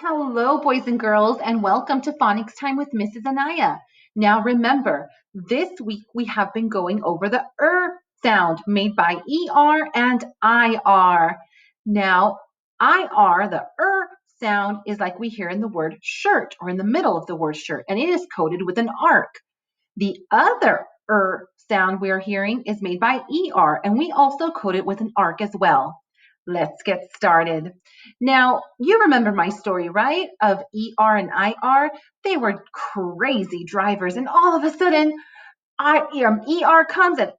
Hello, boys and girls, and welcome to Phonics Time with Mrs. Anaya. Now remember, this week we have been going over the sound made by ER and IR. Now, IR, the sound, is like we hear in the word shirt or in the middle of the word shirt, and it is coded with an arc. The other sound we are hearing is made by ER, and we also code it with an arc as well. Let's get started. Now, you remember my story, right? Of ER and IR. They were crazy drivers, and all of a sudden, ER comes and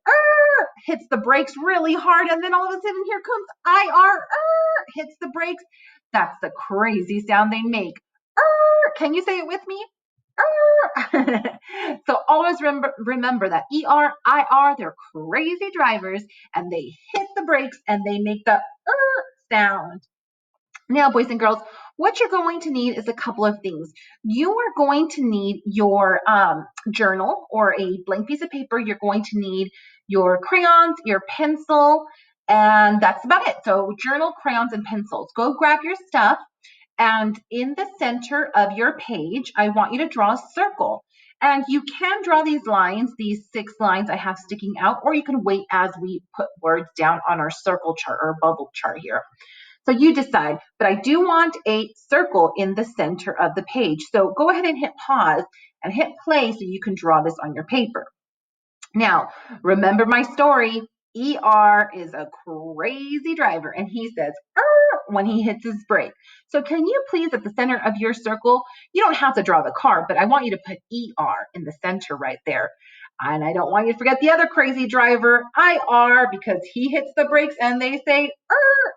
hits the brakes really hard, and then all of a sudden, here comes IR, hits the brakes. That's the crazy sound they make. Can you say it with me? So always remember that ER, IR, they're crazy drivers and they hit the brakes and they make the sound. Now, boys and girls, what you're going to need is a couple of things. You are going to need your journal or a blank piece of paper. You're going to need your crayons, your pencil, and that's about it. So journal, crayons, and pencils. Go grab your stuff. And in the center of your page, I want you to draw a circle. And you can draw these lines, these 6 lines I have sticking out, or you can wait as we put words down on our circle chart or bubble chart here. So you decide, but I do want a circle in the center of the page. So go ahead and hit pause and hit play so you can draw this on your paper. Now, remember my story. ER is a crazy driver, and he says, when he hits his brake. So can you please, at the center of your circle, you don't have to draw the car, but I want you to put ER in the center right there. And I don't want you to forget the other crazy driver, IR, because he hits the brakes and they say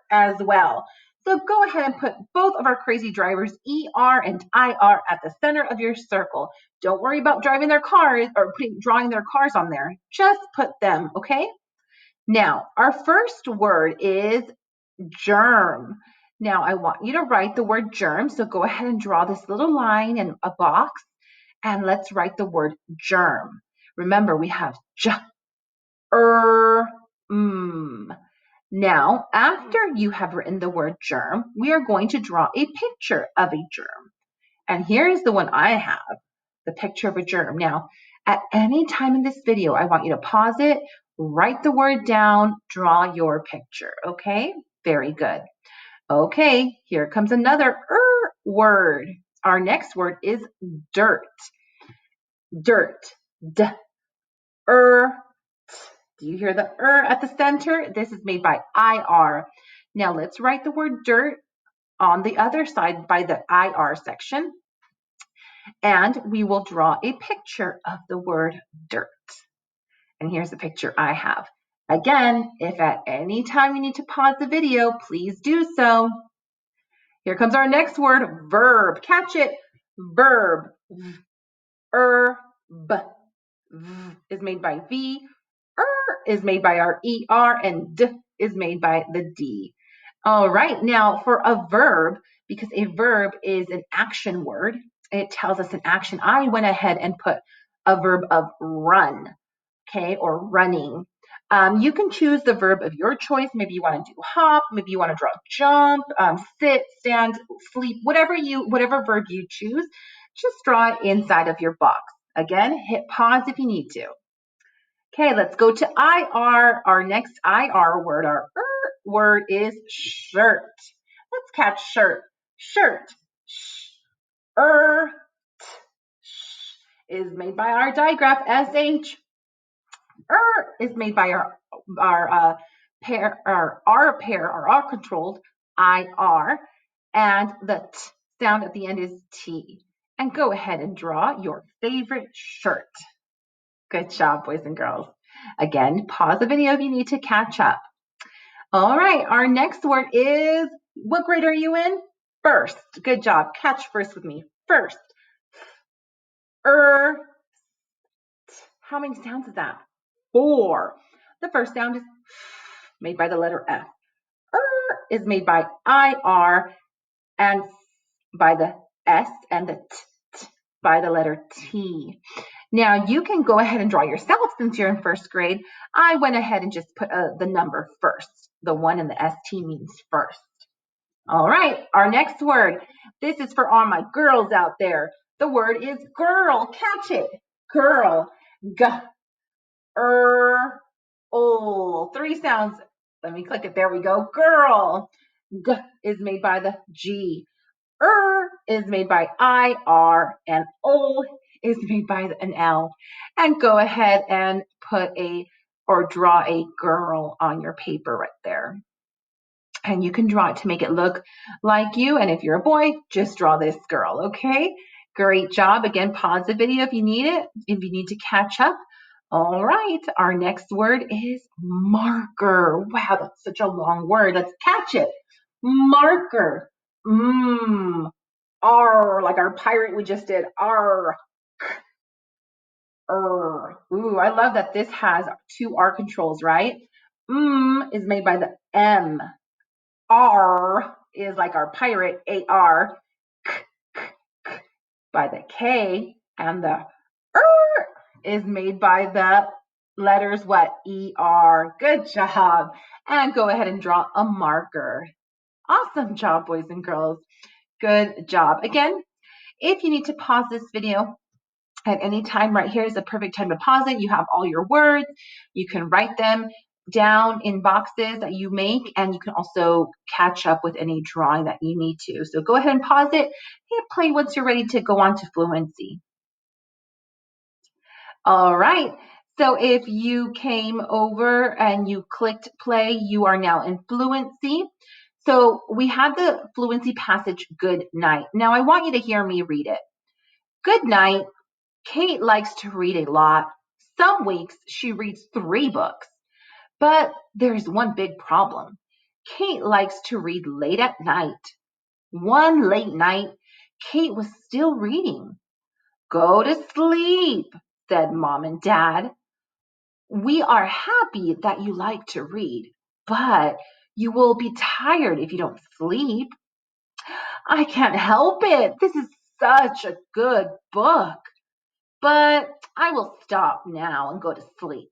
as well. So go ahead and put both of our crazy drivers, ER and IR, at the center of your circle. Don't worry about driving their cars or drawing their cars on there. Just put them, okay? Now, our first word is germ. Now, I want you to write the word germ. So go ahead and draw this little line in a box, and let's write the word germ. Remember, we have m. Now, after you have written the word germ, we are going to draw a picture of a germ. And here is the one I have, the picture of a germ. Now, at any time in this video, I want you to pause it, write the word down, draw your picture, okay? Very good. Okay, here comes another word. Our next word is dirt. Dirt. D. Do you hear the at the center? This is made by IR. Now let's write the word dirt on the other side by the IR section. And we will draw a picture of the word dirt. And here's the picture I have. Again, if at any time you need to pause the video, please do so. Here comes our next word, verb. Catch it. Verb. B. V is made by V. Is made by our ER, and D is made by the D. All right, now for a verb, because a verb is an action word, it tells us an action. I went ahead and put a verb of run, okay, or running. You can choose the verb of your choice. Maybe you want to do hop, maybe you want to draw jump, sit, stand, sleep, whatever verb you choose, just draw it inside of your box. Again, hit pause if you need to. Okay, let's go to IR. Our next IR word, our word is shirt. Let's catch shirt. Shirt. Is made by our digraph SH. Is made by our pair, our R controlled IR, and the T sound at the end is T. And go ahead and draw your favorite shirt. Good job, boys and girls. Again, pause the video if you need to catch up. All right, our next word is, what grade are you in? First. Good job. Catch first with me. First. How many sounds is that? 4. The first sound is made by the letter F. Is made by IR and by the S, and the T by the letter T. Now you can go ahead and draw yourself since you're in first grade. I went ahead and just put the number first. The 1 and the ST means first. All right, our next word. This is for all my girls out there. The word is girl. Catch it. Girl. G, o. Three sounds. Let me click it. There we go. Girl. G is made by the G. Is made by IR, and O is made by an L. And go ahead and put or draw a girl on your paper right there. And you can draw it to make it look like you. And if you're a boy, just draw this girl, okay? Great job. Again, pause the video if you need it, if you need to catch up. All right, our next word is marker. Wow, that's such a long word. Let's catch it. Marker. R, like our pirate we just did. R. Ooh, I love that this has two R controls, right? Is made by the M. R is like our pirate, AR, by the K, and the is made by the letters what? ER. Good job. And go ahead and draw a marker. Awesome job, boys and girls. Good job. Again, if you need to pause this video at any time, right here is the perfect time to pause it. You have all your words. You can write them down in boxes that you make, and you can also catch up with any drawing that you need to. So go ahead and pause it. Hit play once you're ready to go on to fluency. All right. So if you came over and you clicked play, you are now in fluency. So we have the fluency passage, good night. Now I want you to hear me read it. Good night. Kate likes to read a lot. Some weeks she reads 3 books. But there's one big problem. Kate likes to read late at night. One late night, Kate was still reading. Go to sleep, said Mom and Dad. We are happy that you like to read, but you will be tired if you don't sleep. I can't help it. This is such a good book. But I will stop now and go to sleep,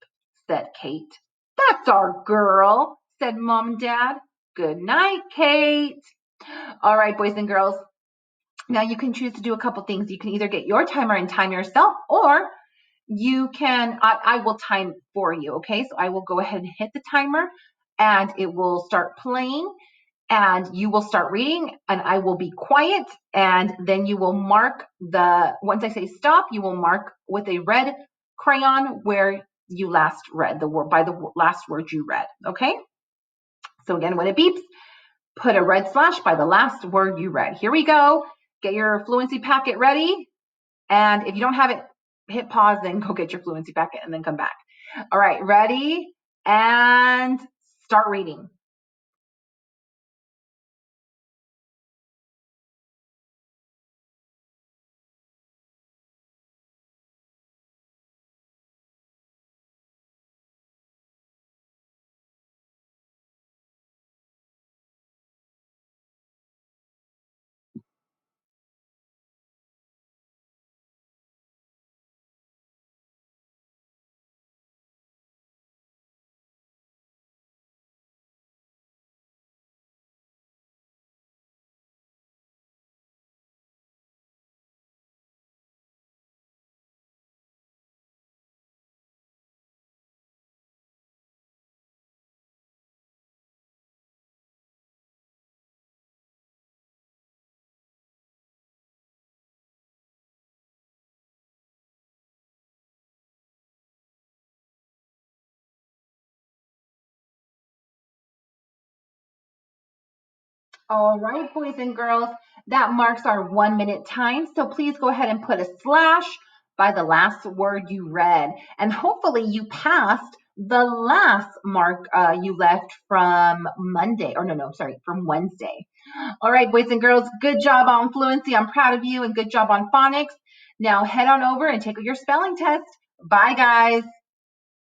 said Kate. That's our girl, said Mom and Dad. Good night, Kate. All right, boys and girls. Now you can choose to do a couple things. You can either get your timer and time yourself, or you can, I will time for you, okay? So I will go ahead and hit the timer and it will start playing and you will start reading and I will be quiet and then you will mark once I say stop, you will mark with a red crayon where you last read the word, by the last word you read, okay? So again, when it beeps, put a red slash by the last word you read. Here we go. Get your fluency packet ready. And if you don't have it, hit pause, then go get your fluency packet and then come back. All right, ready? And start reading. All right, boys and girls, that marks our 1 minute time. So please go ahead and put a slash by the last word you read. And hopefully you passed the last mark you left from Monday, or no, sorry, from Wednesday. All right, boys and girls, good job on fluency. I'm proud of you and good job on phonics. Now head on over and take your spelling test. Bye, guys.